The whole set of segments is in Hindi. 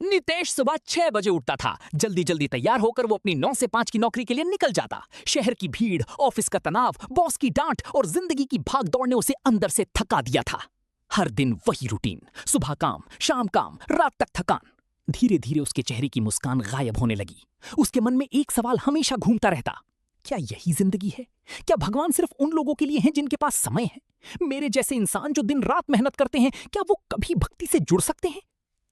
नितेश सुबह 6 बजे उठता था। जल्दी जल्दी तैयार होकर वो अपनी 9 से 5 की नौकरी के लिए निकल जाता। शहर की भीड़, ऑफिस का तनाव, बॉस की डांट और जिंदगी की भाग दौड़ ने उसे अंदर से थका दिया था। हर दिन वही रूटीन, सुबह काम, शाम काम, रात तक थकान। धीरे धीरे उसके चेहरे की मुस्कान गायब होने लगी। उसके मन में एक सवाल हमेशा घूमता रहता, क्या यही जिंदगी है? क्या भगवान सिर्फ उन लोगों के लिए हैं जिनके पास समय है? मेरे जैसे इंसान जो दिन रात मेहनत करते हैं, क्या वो कभी भक्ति से जुड़ सकते हैं?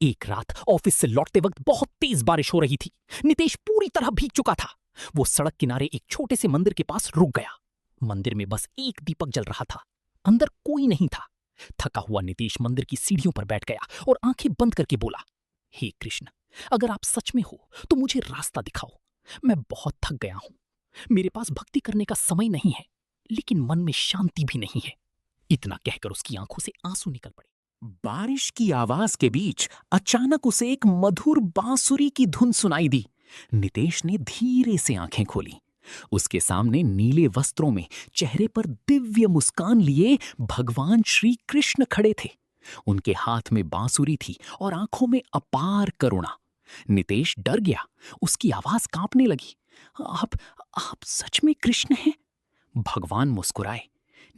एक रात ऑफिस से लौटते वक्त बहुत तेज बारिश हो रही थी। नितेश पूरी तरह भीग चुका था। वो सड़क किनारे एक छोटे से मंदिर के पास रुक गया। मंदिर में बस एक दीपक जल रहा था, अंदर कोई नहीं था। थका हुआ नितेश मंदिर की सीढ़ियों पर बैठ गया और आंखें बंद करके बोला, हे कृष्ण, अगर आप सच में हो तो मुझे रास्ता दिखाओ। मैं बहुत थक गया हूं। मेरे पास भक्ति करने का समय नहीं है, लेकिन मन में शांति भी नहीं है। इतना कहकर उसकी आंखों से आंसू निकल पड़े। बारिश की आवाज के बीच अचानक उसे एक मधुर बांसुरी की धुन सुनाई दी। नितेश ने धीरे से आंखें खोली। उसके सामने नीले वस्त्रों में, चेहरे पर दिव्य मुस्कान लिए भगवान श्री कृष्ण खड़े थे। उनके हाथ में बांसुरी थी और आंखों में अपार करुणा। नितेश डर गया, उसकी आवाज कांपने लगी। आप सच में कृष्ण हैं? भगवान मुस्कुराए।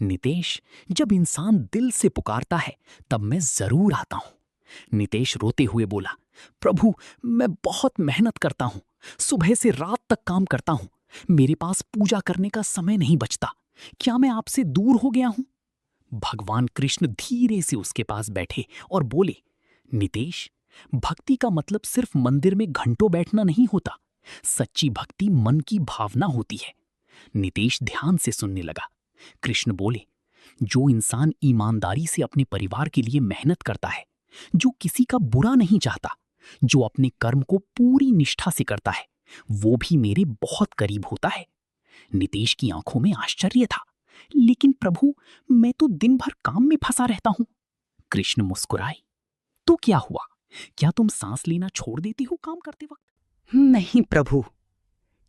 नितेश, जब इंसान दिल से पुकारता है तब मैं जरूर आता हूं। नितेश रोते हुए बोला, प्रभु, मैं बहुत मेहनत करता हूं, सुबह से रात तक काम करता हूं। मेरे पास पूजा करने का समय नहीं बचता। क्या मैं आपसे दूर हो गया हूं? भगवान कृष्ण धीरे से उसके पास बैठे और बोले, नितेश, भक्ति का मतलब सिर्फ मंदिर में घंटों बैठना नहीं होता। सच्ची भक्ति मन की भावना होती है। नितेश ध्यान से सुनने लगा। कृष्ण बोले, जो इंसान ईमानदारी से अपने परिवार के लिए मेहनत करता है, जो किसी का बुरा नहीं चाहता, जो अपने कर्म को पूरी निष्ठा से करता है, वो भी मेरे बहुत करीब होता है। नितेश की आंखों में आश्चर्य था। लेकिन प्रभु, मैं तो दिन भर काम में फंसा रहता हूं। कृष्ण मुस्कुराए, तो क्या हुआ? क्या तुम सांस लेना छोड़ देती हो काम करते वक्त? नहीं प्रभु।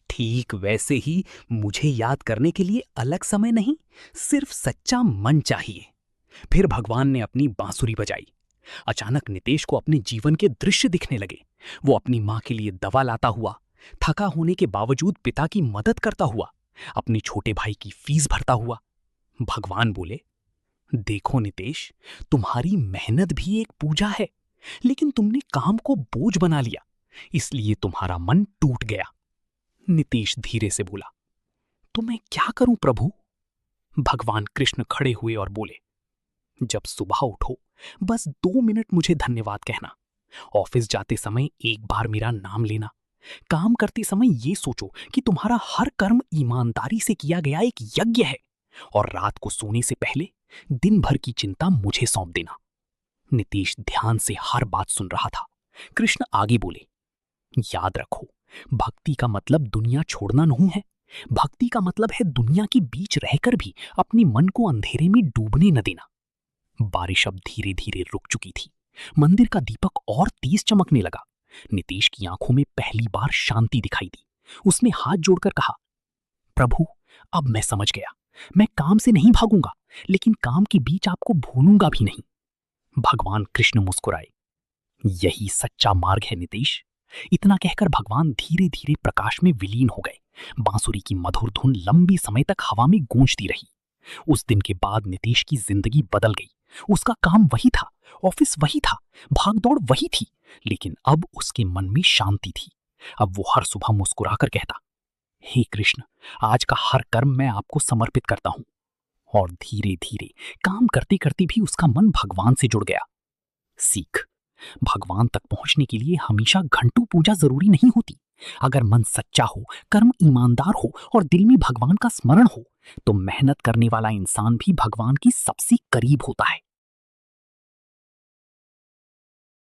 ठीक वैसे ही मुझे याद करने के लिए अलग समय नहीं, सिर्फ सच्चा मन चाहिए। फिर भगवान ने अपनी बांसुरी बजाई। अचानक नितेश को अपने जीवन के दृश्य दिखने लगे। वो अपनी मां के लिए दवा लाता हुआ, थका होने के बावजूद पिता की मदद करता हुआ, अपने छोटे भाई की फीस भरता हुआ। भगवान बोले, देखो नितेश, तुम्हारी मेहनत भी एक पूजा है, लेकिन तुमने काम को बोझ बना लिया, इसलिए तुम्हारा मन टूट गया। नितेश धीरे से बोला, तो मैं क्या करूं प्रभु? भगवान कृष्ण खड़े हुए और बोले, जब सुबह उठो बस 2 मिनट मुझे धन्यवाद कहना। ऑफिस जाते समय एक बार मेरा नाम लेना। काम करते समय ये सोचो कि तुम्हारा हर कर्म ईमानदारी से किया गया एक यज्ञ है। और रात को सोने से पहले दिन भर की चिंता मुझे सौंप देना। नितेश ध्यान से हर बात सुन रहा था। कृष्ण आगे बोले, याद रखो, भक्ति का मतलब दुनिया छोड़ना नहीं है। भक्ति का मतलब है दुनिया के बीच रहकर भी अपने मन को अंधेरे में डूबने न देना। बारिश अब धीरे धीरे रुक चुकी थी। मंदिर का दीपक और तेज चमकने लगा। नितेश की आंखों में पहली बार शांति दिखाई दी। उसने हाथ जोड़कर कहा, प्रभु, अब मैं समझ गया। मैं काम से नहीं भागूंगा, लेकिन काम के बीच आपको भूलूंगा भी नहीं। भगवान कृष्ण मुस्कुराए, यही सच्चा मार्ग है नितेश। इतना कहकर भगवान धीरे धीरे प्रकाश में विलीन हो गए। बांसुरी की मधुर धुन लंबी समय तक हवा में गूंजती रही। उस दिन के बाद नितेश की जिंदगी बदल गई। उसका काम वही था, ऑफिस वही था, भागदौड़ वही थी, लेकिन अब उसके मन में शांति थी। अब वो हर सुबह मुस्कुराकर कहता, हे कृष्ण, आज का हर कर्म मैं आपको समर्पित करता हूं। और धीरे धीरे काम करते करते भी उसका मन भगवान से जुड़ गया। सीख, भगवान तक पहुंचने के लिए हमेशा घंटों पूजा जरूरी नहीं होती। अगर मन सच्चा हो, कर्म ईमानदार हो और दिल में भगवान का स्मरण हो, तो मेहनत करने वाला इंसान भी भगवान की सबसे करीब होता है।